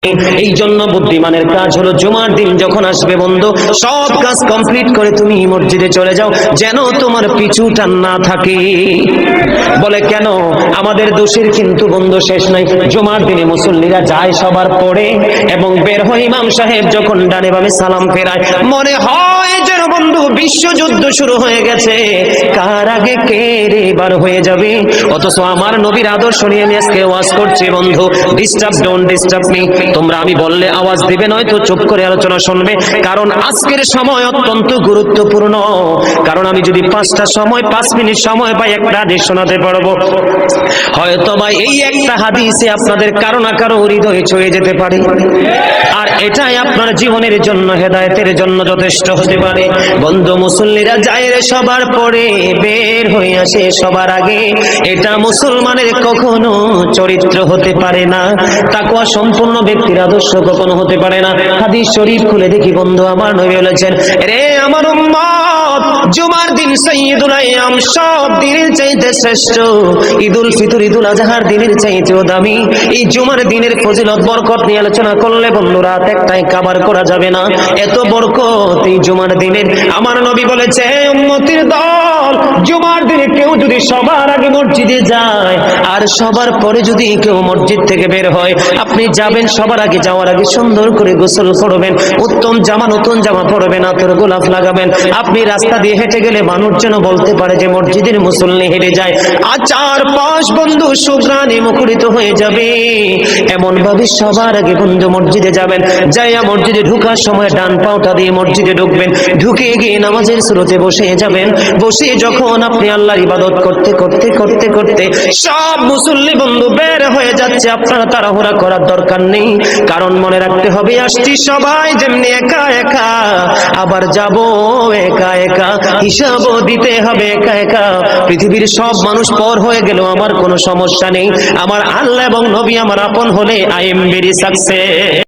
এই জন্য বুদ্ধিমানের কাজ হলো জুমার দিন যখন আসবে বন্ধু, সব কাজ কমপ্লিট করে তুমি মসজিদে চলে যাও, যেন তোমার পিছু টান না থাকে। বলে কেন? আমাদের দোষের কিন্তু বন্ধু শেষ নাই। জুমার দিনে মুসল্লিরা যায় সবার পরে এবং বের হয়, ইমাম সাহেব যখন ডানে বামে সালাম ফেরায়, মনে হয় যেন বন্ধু বিশ্বযুদ্ধ শুরু হয়ে গেছে, কার আগে কে রে বার হয়ে যাবে। অথচ আমার নবীর আদর্শ নিয়ে আমি আজকে ওয়াজ করছি বন্ধু। Disturb, don't disturb me. তোমরা আমি বললে আওয়াজ দিবে, নয়তো চুপ করে আলোচনা শুনবে, কারণ আজকের সময় অত্যন্ত গুরুত্বপূর্ণ। কারণ আমি যদি 5 মিনিট সময় পাই, একটা হাদিস শোনাতে পারবো। হয়তো বা এই একটা হাদিসে আপনাদের কারো না কারো হৃদয়ে ছুঁয়ে যেতে পারে, আর এটাই আপনার জীবনের জন্য, হেদায়েতের জন্য যথেষ্ট হতে পারে। বন্ধু, মুসল্লিরা যায় রে সবার পরে, বের হয়ে আসে সবার আগে, এটা মুসলমানের কখনো চরিত্র হতে পারে না। তাকওয়া সম্পূর্ণ ব্যক্তির আদর্শ কখনো হতে পারে না। হাদিস শরীফ খুলে দেখি বন্ধু, আমার নবী বলেছেন, রে আমার উম্মত, জুমার দিন সাইয়্যিদুল আইয়াম, সব দিনের চাইতে শ্রেষ্ঠ। ঈদুল ফিতর, ঈদুল আজহার দিনের চাইতেও দামি। এই জুমার দিনের ফজিলত বরকত নিয়ে আলোচনা করলে বন্ধু রাত একটাই কভার করা যাবে না, এত বরকত এই জুমার দিনের। আমার নবী বলেছে, উম্মতের দল, জুমার দিনে কেউ যদি সবার আগে মসজিদে যায় আর সবার পরে যদি কেউ মসজিদ থেকে বের হয়, আপনি যাবেন, সবার আগে যাওয়ার আগে সুন্দর করে গোসল করবেন, উত্তম জামা, নতুন জামা পরবেন, আতর গোলাপ লাগাবেন। আপনি রাস্তা দিয়ে হেঁটে গেলে মানুষ যেন বলতে পারে যে মসজিদের মুসল্লি হেঁটে যায়। আর চারপাশ বন্ধু সুঘ্রাণে মুখরিত হয়ে যাবে। এমন ভাবে সবার আগে বন্ধু মসজিদে যাবেন, যাইয়া মসজিদে ঢোকার সময় ডান পাওটা দিয়ে মসজিদে ঢুকবেন, ঢুকে গিয়ে নামাজের শুরুতে বসে যাবেন। বসে যখন আপনি আল্লাহর ইবাদত করতে করতে করতে করতে সব মুসল্লি বন্ধু বের হয়ে যাচ্ছে, আপনারা তাড়াহুড়া করার দরকার নেই। কারণ মনে রাখতে হবে, আসছি সবাই যেমনি একা একা, আবার যাব একা একা, হিসাবও দিতে হবে একা একা। পৃথিবীর সব মানুষ পর হয়ে গেল আমার কোনো সমস্যা নেই, আমার আল্লাহ এবং নবী আমার আপন হলে আই এম ভেরি সাকসেস।